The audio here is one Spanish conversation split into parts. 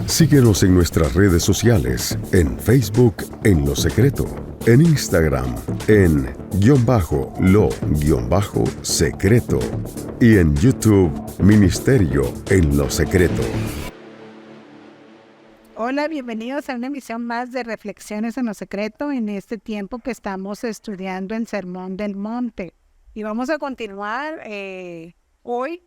Síguenos en nuestras redes sociales, en Facebook en Lo Secreto, en Instagram en _lo_secreto y en YouTube Ministerio en Lo Secreto. Hola, bienvenidos a una emisión más de Reflexiones en Lo Secreto en este tiempo que estamos estudiando el Sermón del Monte. Y vamos a continuar hoy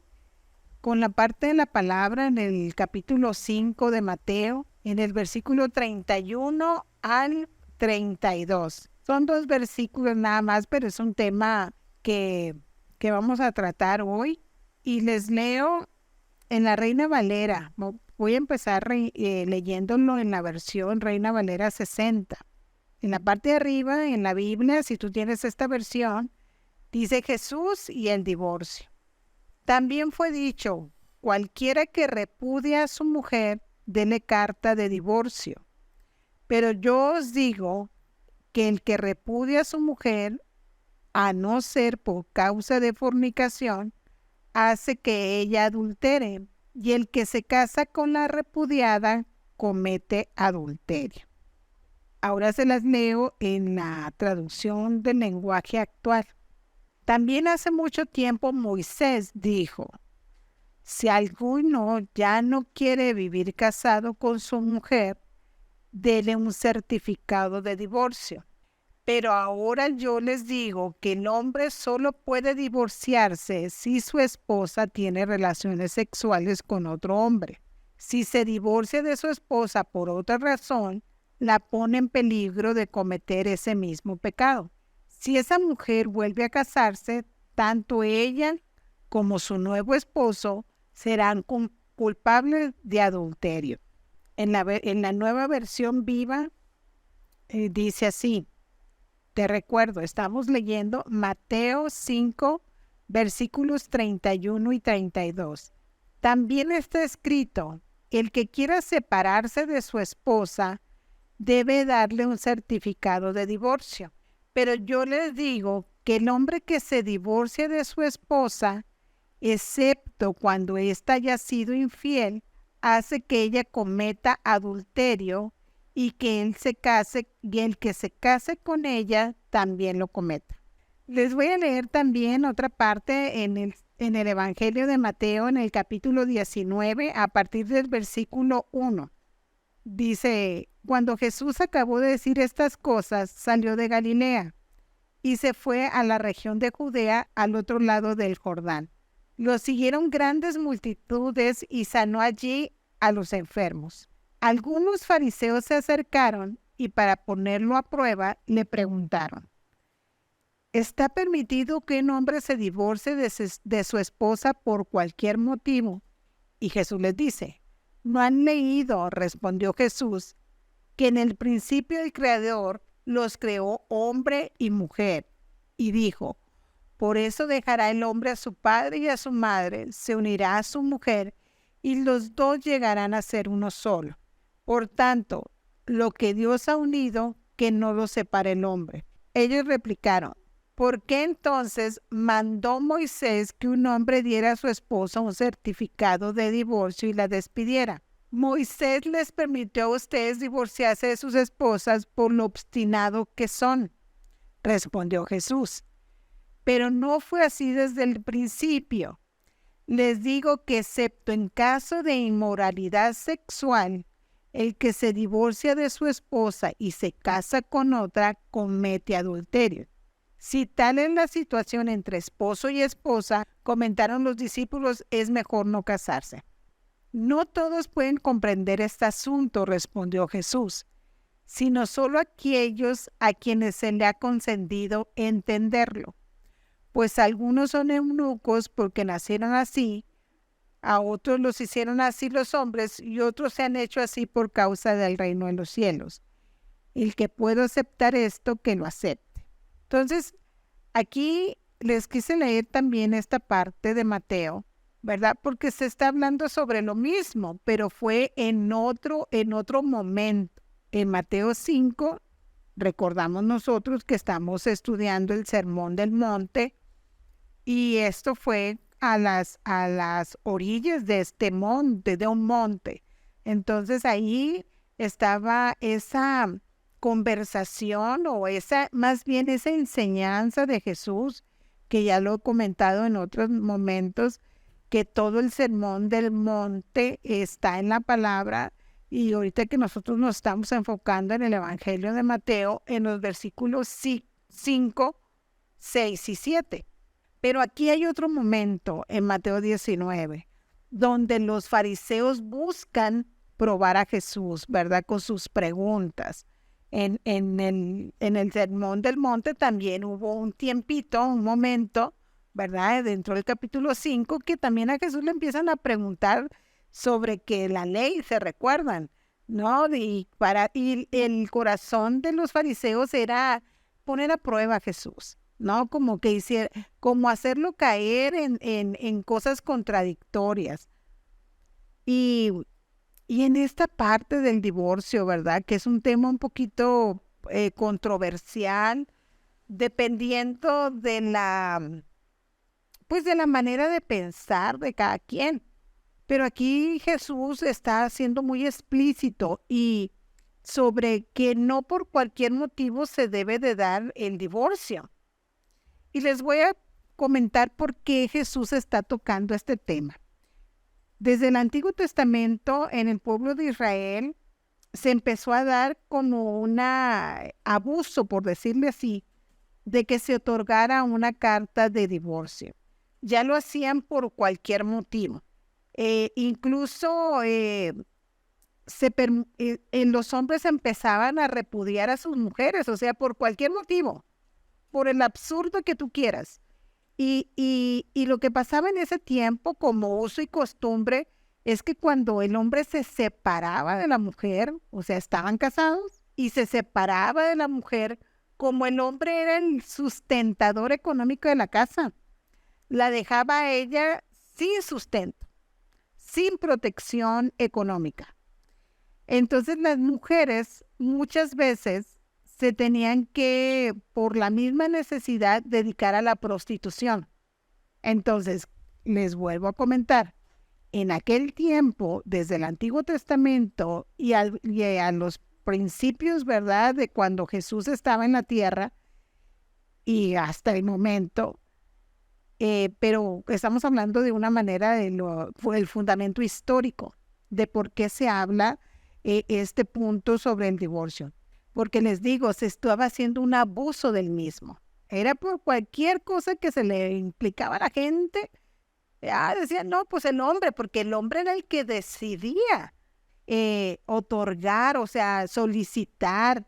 con la parte de la palabra en el capítulo 5 de Mateo, en el versículo 31 al 32. Son 2 versículos nada más, pero es un tema que vamos a tratar hoy. Y les leo en la Reina Valera. Voy a empezar leyéndolo en la versión Reina Valera 60. En la parte de arriba, en la Biblia, si tú tienes esta versión, dice Jesús y el divorcio. También fue dicho, cualquiera que repudia a su mujer, dele carta de divorcio. Pero yo os digo que el que repudia a su mujer, a no ser por causa de fornicación, hace que ella adultere, y el que se casa con la repudiada comete adulterio. Ahora se las leo en la traducción del lenguaje actual. También hace mucho tiempo Moisés dijo, si alguno ya no quiere vivir casado con su mujer, dele un certificado de divorcio. Pero ahora yo les digo que el hombre solo puede divorciarse si su esposa tiene relaciones sexuales con otro hombre. Si se divorcia de su esposa por otra razón, la pone en peligro de cometer ese mismo pecado. Si esa mujer vuelve a casarse, tanto ella como su nuevo esposo serán culpables de adulterio. En la nueva versión viva dice así. Te recuerdo, estamos leyendo Mateo 5, versículos 31 y 32. También está escrito, el que quiera separarse de su esposa debe darle un certificado de divorcio. Pero yo les digo que el hombre que se divorcia de su esposa, excepto cuando ésta haya sido infiel, hace que ella cometa adulterio y que él se case, y el que se case con ella también lo cometa. Les voy a leer también otra parte en el Evangelio de Mateo, en el capítulo 19, a partir del versículo 1. Dice, cuando Jesús acabó de decir estas cosas, salió de Galilea y se fue a la región de Judea, al otro lado del Jordán. Lo siguieron grandes multitudes y sanó allí a los enfermos. Algunos fariseos se acercaron y para ponerlo a prueba le preguntaron, ¿está permitido que un hombre se divorcie de su esposa por cualquier motivo? Y Jesús les dice, ¿no han leído, respondió Jesús, que en el principio el Creador los creó hombre y mujer? Y dijo, por eso dejará el hombre a su padre y a su madre, se unirá a su mujer, y los dos llegarán a ser uno solo. Por tanto, lo que Dios ha unido, que no lo separe el hombre. Ellos replicaron, ¿por qué entonces mandó Moisés que un hombre diera a su esposa un certificado de divorcio y la despidiera? Moisés les permitió a ustedes divorciarse de sus esposas por lo obstinado que son, respondió Jesús. Pero no fue así desde el principio. Les digo que excepto en caso de inmoralidad sexual, el que se divorcia de su esposa y se casa con otra comete adulterio. Si tal es la situación entre esposo y esposa, comentaron los discípulos, es mejor no casarse. No todos pueden comprender este asunto, respondió Jesús, sino solo aquellos a quienes se le ha concedido entenderlo. Pues algunos son eunucos porque nacieron así, a otros los hicieron así los hombres y otros se han hecho así por causa del reino de los cielos. El que pueda aceptar esto, que lo acepte. Entonces, aquí les quise leer también esta parte de Mateo, ¿verdad? Porque se está hablando sobre lo mismo, pero fue en otro momento. En Mateo 5, recordamos nosotros que estamos estudiando el Sermón del Monte, y esto fue a las orillas de un monte. Entonces ahí estaba esa conversación o más bien esa enseñanza de Jesús, que ya lo he comentado en otros momentos, que todo el sermón del monte está en la palabra, y ahorita que nosotros nos estamos enfocando en el Evangelio de Mateo, en los versículos 5, 6 y 7. Pero aquí hay otro momento en Mateo 19, donde los fariseos buscan probar a Jesús, ¿verdad? Con sus preguntas. En el Sermón del Monte también hubo un tiempito, un momento, ¿verdad? Dentro del capítulo 5, que también a Jesús le empiezan a preguntar sobre que la ley, se recuerdan, ¿no? Y el corazón de los fariseos era poner a prueba a Jesús, ¿no? Como hacerlo caer en cosas contradictorias. Y en esta parte del divorcio, ¿verdad? Que es un tema un poquito controversial, dependiendo pues de la manera de pensar de cada quien. Pero aquí Jesús está siendo muy explícito y sobre que no por cualquier motivo se debe de dar el divorcio. Y les voy a comentar por qué Jesús está tocando este tema. Desde el Antiguo Testamento, en el pueblo de Israel, se empezó a dar como un abuso, por decirle así, de que se otorgara una carta de divorcio. Ya lo hacían por cualquier motivo. Incluso los hombres empezaban a repudiar a sus mujeres, o sea, por cualquier motivo, por el absurdo que tú quieras. Y lo que pasaba en ese tiempo, como uso y costumbre, es que cuando el hombre se separaba de la mujer, o sea, estaban casados, y se separaba de la mujer, como el hombre era el sustentador económico de la casa, la dejaba a ella sin sustento, sin protección económica. Entonces las mujeres muchas veces se tenían que, por la misma necesidad, dedicar a la prostitución. Entonces, les vuelvo a comentar, en aquel tiempo, desde el Antiguo Testamento y a los principios, ¿verdad?, de cuando Jesús estaba en la tierra y hasta el momento, pero estamos hablando de una manera del fundamento histórico, de por qué se habla este punto sobre el divorcio. Porque les digo, se estaba haciendo un abuso del mismo. Era por cualquier cosa que se le implicaba a la gente. Decían, no, pues el hombre, porque el hombre era el que decidía otorgar, o sea, solicitar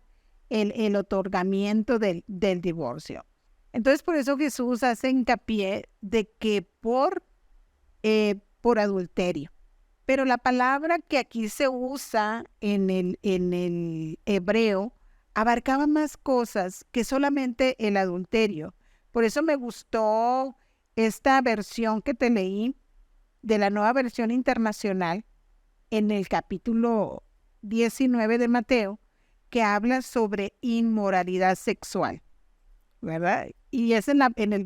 el otorgamiento del divorcio. Entonces, por eso Jesús hace hincapié de que por adulterio. Pero la palabra que aquí se usa en el hebreo abarcaba más cosas que solamente el adulterio. Por eso me gustó esta versión que te leí de la Nueva Versión Internacional en el capítulo 19 de Mateo, que habla sobre inmoralidad sexual, ¿verdad? Y es en el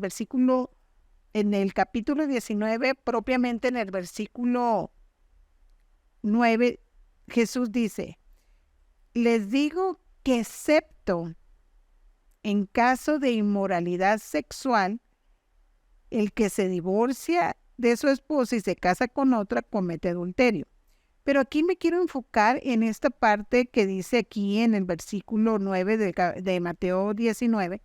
capítulo 19, propiamente en el versículo 9, Jesús dice, les digo que excepto en caso de inmoralidad sexual, el que se divorcia de su esposa y se casa con otra comete adulterio. Pero aquí me quiero enfocar en esta parte que dice aquí en el versículo 9 de Mateo 19,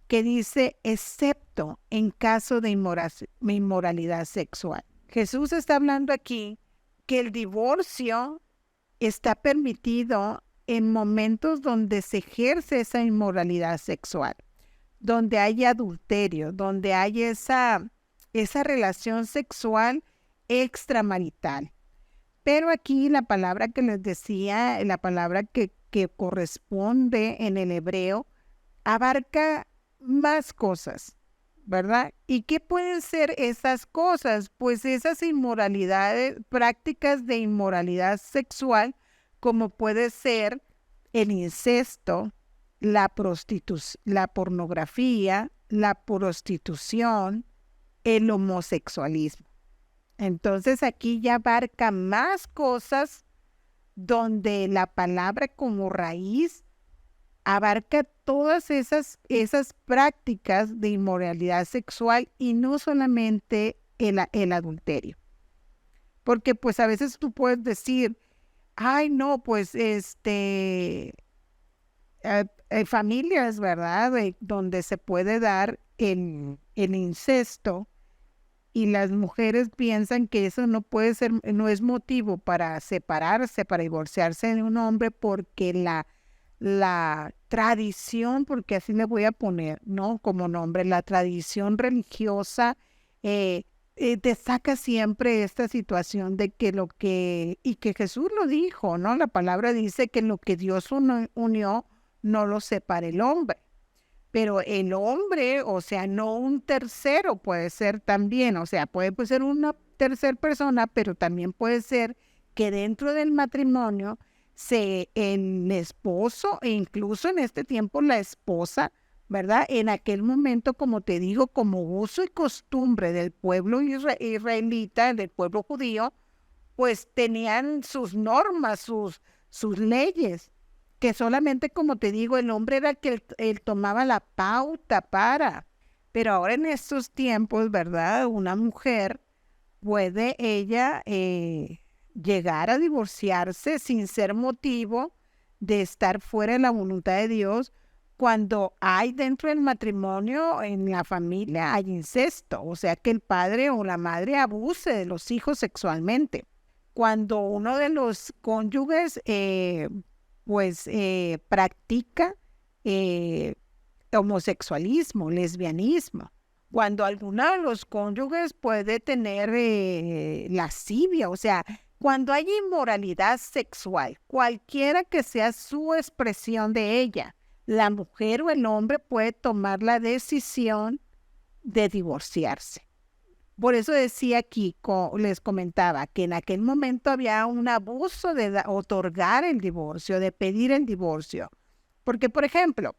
que dice, excepto en caso de inmoralidad sexual. Jesús está hablando aquí que el divorcio está permitido en momentos donde se ejerce esa inmoralidad sexual, donde hay adulterio, donde hay esa relación sexual extramarital. Pero aquí la palabra que les decía, la palabra que corresponde en el hebreo, abarca más cosas, ¿verdad? ¿Y qué pueden ser esas cosas? Pues esas inmoralidades, prácticas de inmoralidad sexual, como puede ser el incesto, la pornografía, la prostitución, el homosexualismo. Entonces aquí ya abarca más cosas donde la palabra como raíz abarca todas esas prácticas de inmoralidad sexual y no solamente el adulterio. Porque pues a veces tú puedes decir, ay no, pues familias, ¿verdad? Donde se puede dar el incesto y las mujeres piensan que eso no puede ser, no es motivo para separarse, para divorciarse de un hombre porque la tradición, porque así le voy a poner, ¿no? Como nombre, la tradición religiosa te saca siempre esta situación de que y que Jesús lo dijo, ¿no? La palabra dice que lo que Dios unió, no lo separa el hombre. Pero el hombre, o sea, no un tercero puede ser también, o sea, puede ser una tercera persona, pero también puede ser que dentro del matrimonio el esposo e incluso en este tiempo la esposa, ¿verdad? En aquel momento, como te digo, como uso y costumbre del pueblo israelita, del pueblo judío, pues tenían sus normas, sus leyes, que solamente, como te digo, el hombre era el que él tomaba la pauta para. Pero ahora en estos tiempos, ¿verdad? Una mujer puede ella llegar a divorciarse sin ser motivo de estar fuera de la voluntad de Dios cuando hay dentro del matrimonio, en la familia, hay incesto, o sea que el padre o la madre abuse de los hijos sexualmente. Cuando uno de los cónyuges practica homosexualismo, lesbianismo. Cuando alguno de los cónyuges puede tener lascivia, o sea, cuando hay inmoralidad sexual, cualquiera que sea su expresión de ella, la mujer o el hombre puede tomar la decisión de divorciarse. Por eso decía aquí, les comentaba, que en aquel momento había un abuso de otorgar el divorcio, de pedir el divorcio. Porque, por ejemplo,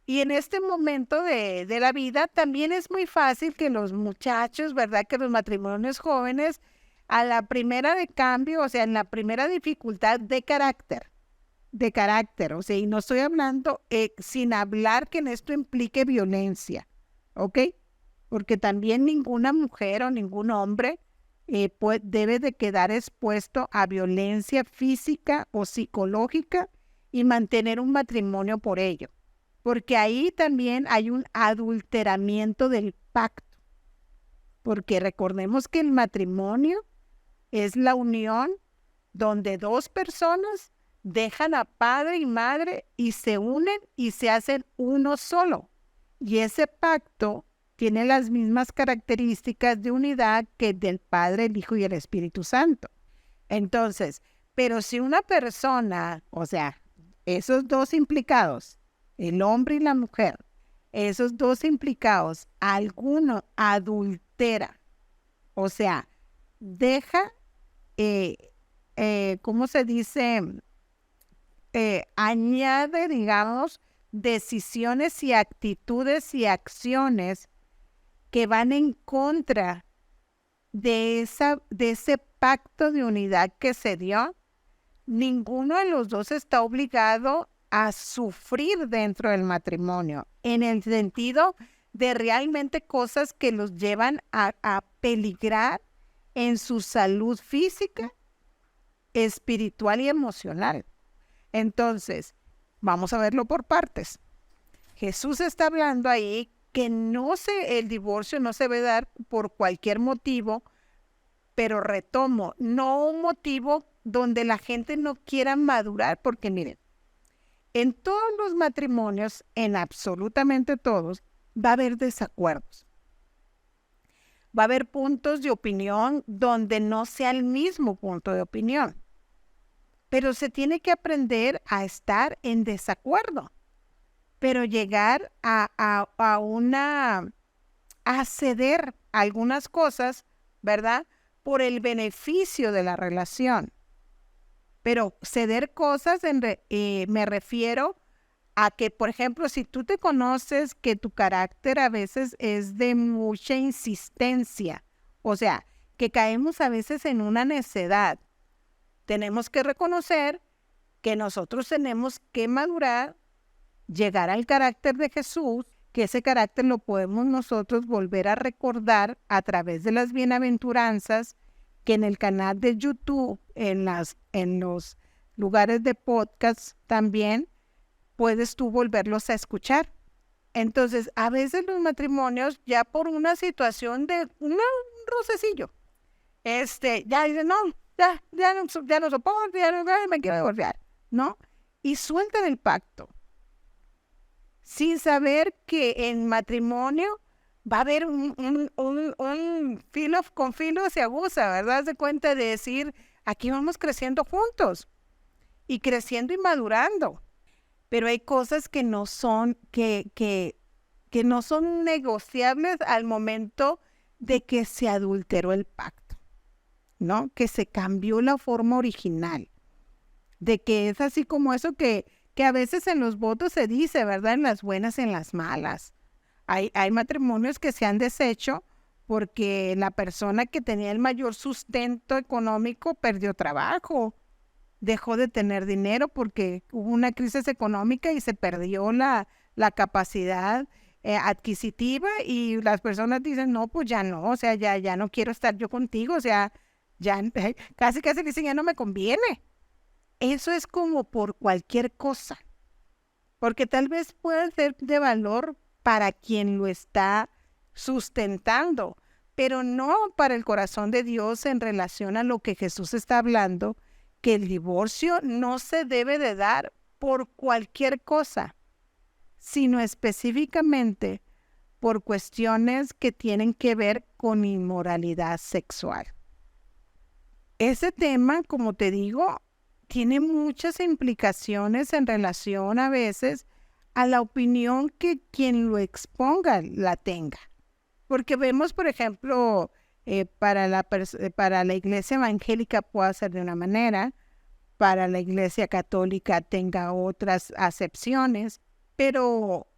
y en este momento de la vida también es muy fácil que los muchachos, ¿verdad? Que los matrimonios jóvenes, a la primera de cambio, o sea, en la primera dificultad de carácter, o sea, y no estoy hablando sin hablar que en esto implique violencia, ¿ok? Porque también ninguna mujer o ningún hombre debe de quedar expuesto a violencia física o psicológica y mantener un matrimonio por ello. Porque ahí también hay un adulteramiento del pacto. Porque recordemos que el matrimonio es la unión donde dos personas dejan a padre y madre y se unen y se hacen uno solo. Y ese pacto tiene las mismas características de unidad que del Padre, el Hijo y el Espíritu Santo. Entonces, pero si una persona, o sea, esos dos implicados, el hombre y la mujer, esos dos implicados, alguno adultera, o sea, deja, ¿cómo se dice? Añade, digamos, decisiones y actitudes y acciones que van en contra de ese pacto de unidad que se dio. Ninguno de los dos está obligado a sufrir dentro del matrimonio, en el sentido de realmente cosas que los llevan a peligrar en su salud física, espiritual y emocional. Entonces, vamos a verlo por partes. Jesús está hablando ahí que el divorcio no se debe dar por cualquier motivo, pero retomo, no un motivo donde la gente no quiera madurar, porque miren, en todos los matrimonios, en absolutamente todos, va a haber desacuerdos. Va a haber puntos de opinión donde no sea el mismo punto de opinión. Pero se tiene que aprender a estar en desacuerdo. Pero llegar a ceder algunas cosas, ¿verdad? Por el beneficio de la relación. Pero ceder cosas, me refiero a que, por ejemplo, si tú te conoces que tu carácter a veces es de mucha insistencia, o sea, que caemos a veces en una necedad. tenemos que reconocer que nosotros tenemos que madurar, llegar al carácter de Jesús, que ese carácter lo podemos nosotros volver a recordar a través de las bienaventuranzas, que en el canal de YouTube, en los lugares de podcast también, puedes tú volverlos a escuchar. Entonces, a veces los matrimonios, ya por una situación de un rocecillo, ya dicen, no, ya no soporto, ya no me quiero divorciar, ¿no? Y sueltan el pacto, sin saber que en matrimonio va a haber un filo con filo se aguza, ¿verdad? Se cuenta de decir, aquí vamos creciendo juntos, y creciendo y madurando. Pero hay cosas que no son, que no son negociables al momento de que se adulteró el pacto, ¿no? Que se cambió la forma original. De que es así como eso que a veces en los votos se dice, ¿verdad? En las buenas y en las malas. Hay matrimonios que se han deshecho porque la persona que tenía el mayor sustento económico perdió trabajo, dejó de tener dinero porque hubo una crisis económica y se perdió la capacidad adquisitiva, y las personas dicen, no, pues ya no, o sea, ya no quiero estar yo contigo, o sea, ya casi dicen, ya no me conviene. Eso es como por cualquier cosa, porque tal vez pueda ser de valor para quien lo está sustentando, pero no para el corazón de Dios en relación a lo que Jesús está hablando, que el divorcio no se debe de dar por cualquier cosa, sino específicamente por cuestiones que tienen que ver con inmoralidad sexual. Ese tema, como te digo, tiene muchas implicaciones en relación a veces a la opinión que quien lo exponga la tenga. Porque vemos, por ejemplo, para la iglesia evangélica puede ser de una manera, para la iglesia católica tenga otras acepciones, pero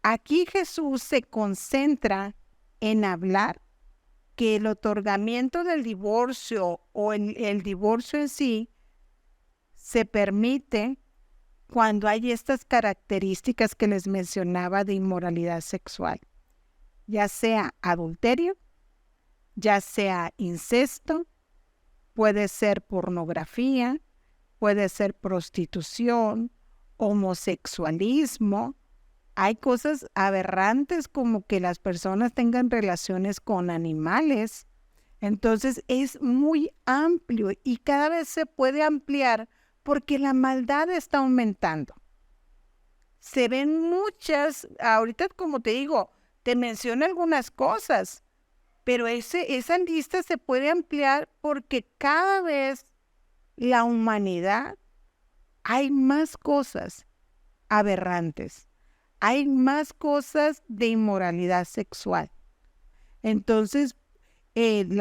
aquí Jesús se concentra en hablar que el otorgamiento del divorcio o el divorcio en sí se permite cuando hay estas características que les mencionaba de inmoralidad sexual, ya sea adulterio, ya sea incesto, puede ser pornografía, puede ser prostitución, homosexualismo. Hay cosas aberrantes como que las personas tengan relaciones con animales. Entonces es muy amplio y cada vez se puede ampliar porque la maldad está aumentando. Se ven muchas, ahorita como te digo, te menciono algunas cosas, pero esa lista se puede ampliar porque cada vez la humanidad hay más cosas aberrantes, hay más cosas de inmoralidad sexual. Entonces, el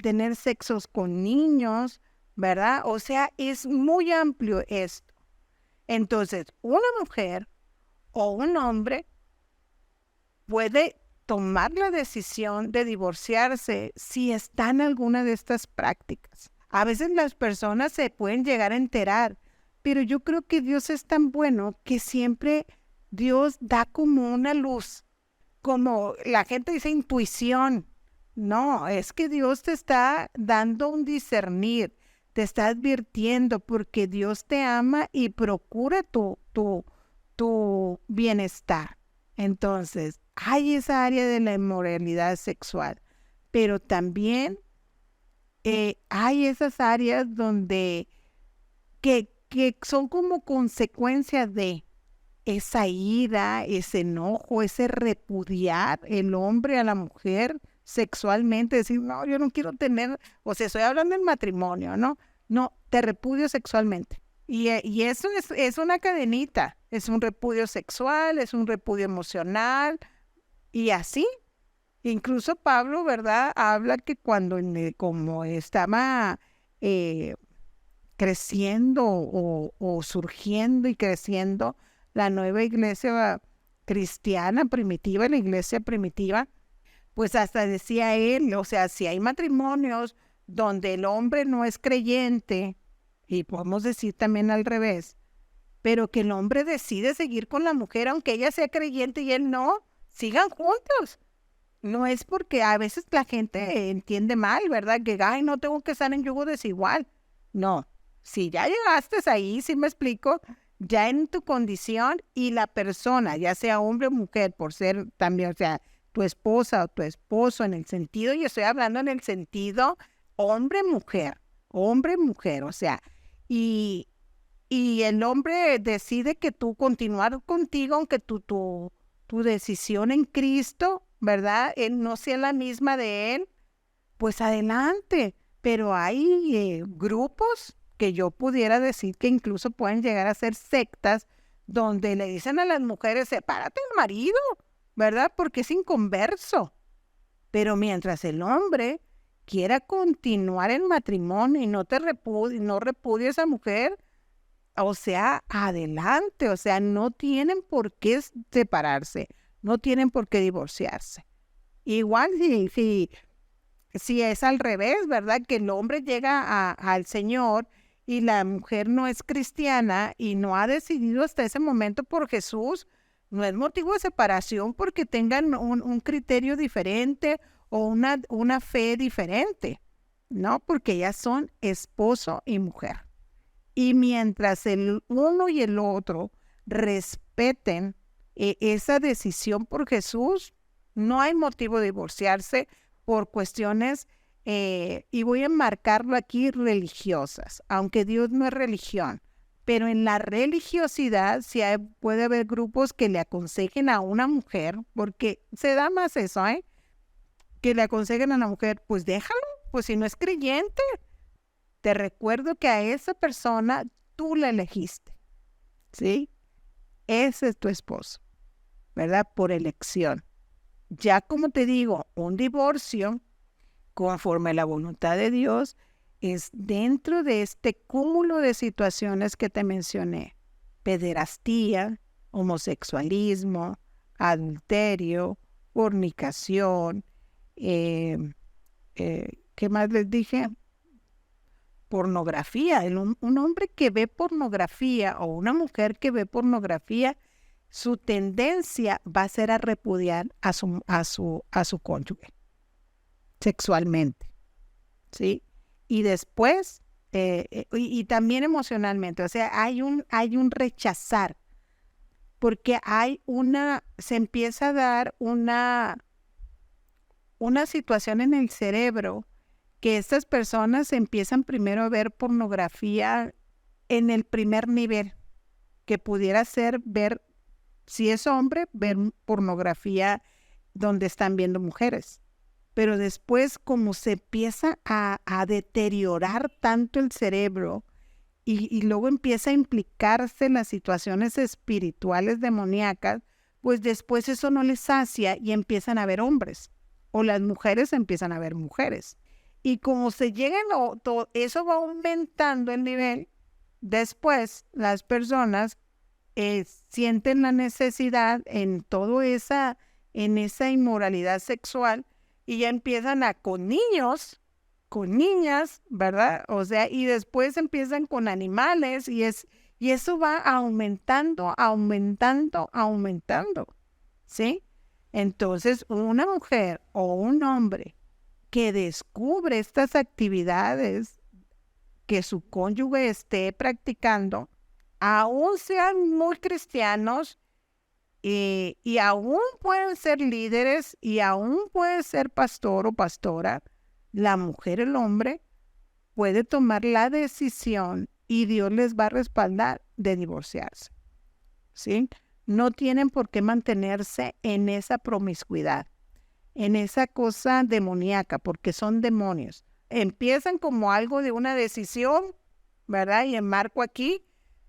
tener sexos con niños, ¿verdad? O sea, es muy amplio esto. Entonces, una mujer o un hombre puede tomar la decisión de divorciarse si está en alguna de estas prácticas. A veces las personas se pueden llegar a enterar, pero yo creo que Dios es tan bueno que siempre Dios da como una luz, como la gente dice intuición. No, es que Dios te está dando un discernir, te está advirtiendo porque Dios te ama y procura tu bienestar. Entonces, hay esa área de la inmoralidad sexual, pero también hay esas áreas donde que son como consecuencia de esa ira, ese enojo, ese repudiar el hombre a la mujer sexualmente, decir, no, yo no quiero tener, o sea, estoy hablando del matrimonio, ¿no? No, te repudio sexualmente. Y eso es una cadenita, es un repudio sexual, es un repudio emocional, y así. Incluso Pablo, ¿verdad? Habla que cuando como estaba creciendo o surgiendo y creciendo la nueva iglesia cristiana primitiva, la iglesia primitiva, pues hasta decía él, o sea, si hay matrimonios donde el hombre no es creyente, y podemos decir también al revés, pero que el hombre decide seguir con la mujer aunque ella sea creyente y él no, sigan juntos. No es porque a veces la gente entiende mal, ¿verdad? Que, ay, no tengo que estar en yugo desigual. No, si ya llegaste ahí, si me explico, ya en tu condición y la persona, ya sea hombre o mujer, por ser también, o sea, tu esposa o tu esposo en el sentido, yo estoy hablando en el sentido hombre-mujer, o sea, y el hombre decide que tú continuar contigo, aunque tu decisión en Cristo, ¿verdad? Él no sea la misma de él, pues adelante. Pero hay grupos que yo pudiera decir que incluso pueden llegar a ser sectas donde le dicen a las mujeres, sepárate del marido, ¿verdad? Porque es inconverso. Pero mientras el hombre quiera continuar el matrimonio y no repudie a esa mujer, o sea, adelante, o sea, no tienen por qué separarse, no tienen por qué divorciarse. Igual si es al revés, ¿verdad? Que el hombre llega al Señor y la mujer no es cristiana y no ha decidido hasta ese momento por Jesús, no es motivo de separación porque tengan un criterio diferente o una fe diferente, ¿no? Porque ellas son esposo y mujer. Y mientras el uno y el otro respeten esa decisión por Jesús, no hay motivo de divorciarse por cuestiones, y voy a enmarcarlo aquí, religiosas, aunque Dios no es religión. Pero en la religiosidad sí puede haber grupos que le aconsejen a una mujer, porque se da más eso, que le aconsejen a la mujer, pues déjalo, pues si no es creyente. Te recuerdo que a esa persona tú la elegiste, ¿sí? Ese es tu esposo, ¿verdad? Por elección. Ya como te digo, un divorcio, conforme a la voluntad de Dios, es dentro de este cúmulo de situaciones que te mencioné. Pederastía, homosexualismo, adulterio, fornicación, ¿qué más les dije? Pornografía. Un hombre que ve pornografía o una mujer que ve pornografía, su tendencia va a ser a repudiar a su cónyuge sexualmente, ¿sí? Y después, y también emocionalmente, o sea, hay un rechazar, porque se empieza a dar una situación en el cerebro que estas personas empiezan primero a ver pornografía en el primer nivel, que pudiera ser ver, si es hombre, ver pornografía donde están viendo mujeres. Pero después, como se empieza a deteriorar tanto el cerebro y luego empieza a implicarse en las situaciones espirituales demoníacas, pues después eso no les sacia y empiezan a ver hombres, o las mujeres empiezan a ver mujeres. Y como se llega, eso va aumentando el nivel, después las personas sienten la necesidad en esa inmoralidad sexual y ya empiezan con niños, con niñas, ¿verdad? O sea, y después empiezan con animales y eso va aumentando, ¿sí? Entonces, una mujer o un hombre que descubre estas actividades que su cónyuge esté practicando, aún sean muy cristianos, y aún pueden ser líderes y aún puede ser pastor o pastora, la mujer, el hombre, puede tomar la decisión y Dios les va a respaldar de divorciarse, ¿sí? No tienen por qué mantenerse en esa promiscuidad, en esa cosa demoníaca, porque son demonios. Empiezan como algo de una decisión, ¿verdad? Y enmarco aquí,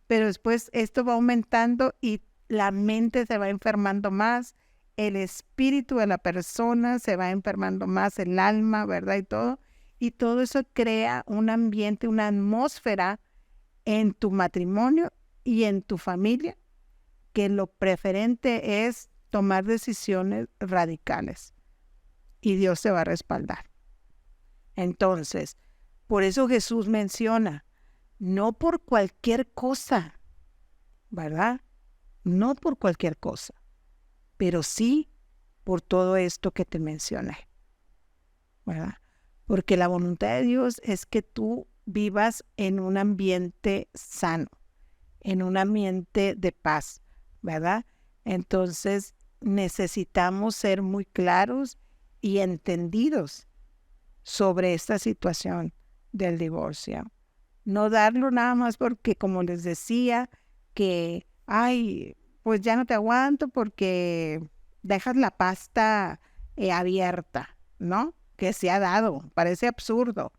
pero después esto va aumentando y la mente se va enfermando más, el espíritu de la persona se va enfermando más, el alma, ¿verdad? Y todo eso crea un ambiente, una atmósfera en tu matrimonio y en tu familia, que lo preferente es tomar decisiones radicales y Dios se va a respaldar. Entonces, Por eso Jesús menciona, no por cualquier cosa, ¿verdad? No por cualquier cosa, pero sí por todo esto que te mencioné, ¿verdad? Porque la voluntad de Dios es que tú vivas en un ambiente sano, en un ambiente de paz, ¿verdad? Entonces necesitamos ser muy claros y entendidos sobre esta situación del divorcio. No darlo nada más porque, como les decía, que, ay, pues ya no te aguanto porque dejas la pasta abierta, ¿no? Que se ha dado, parece absurdo.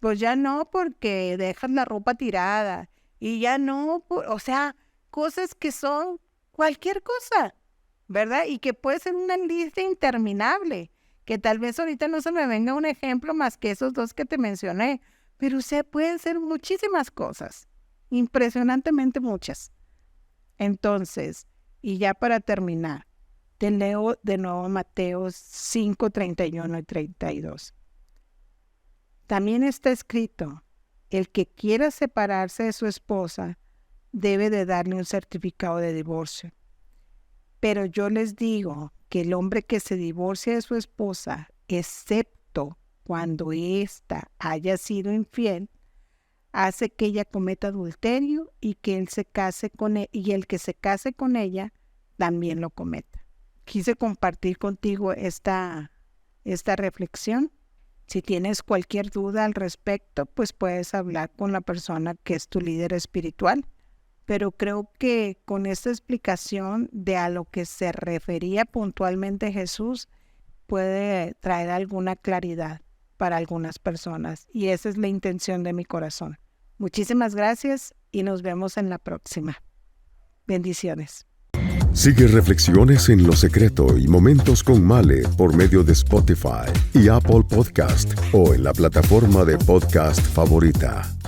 Pues ya no porque dejas la ropa tirada y ya no, o sea, cosas que son cualquier cosa, ¿verdad? Y que puede ser una lista interminable, que tal vez ahorita no se me venga un ejemplo más que esos dos que te mencioné, pero pueden ser muchísimas cosas, impresionantemente muchas. Entonces, y ya para terminar, te leo de nuevo Mateo 5, 31 y 32. También está escrito, el que quiera separarse de su esposa debe de darle un certificado de divorcio. Pero yo les digo que el hombre que se divorcia de su esposa, excepto cuando ésta haya sido infiel, hace que ella cometa adulterio y que él se case con y el que se case con ella también lo cometa. Quise compartir contigo esta reflexión. Si tienes cualquier duda al respecto, pues puedes hablar con la persona que es tu líder espiritual. Pero creo que con esta explicación de a lo que se refería puntualmente Jesús, puede traer alguna claridad para algunas personas. Y esa es la intención de mi corazón. Muchísimas gracias y nos vemos en la próxima. Bendiciones. Sigue Reflexiones en lo Secreto y Momentos con Male por medio de Spotify y Apple Podcast o en la plataforma de podcast favorita.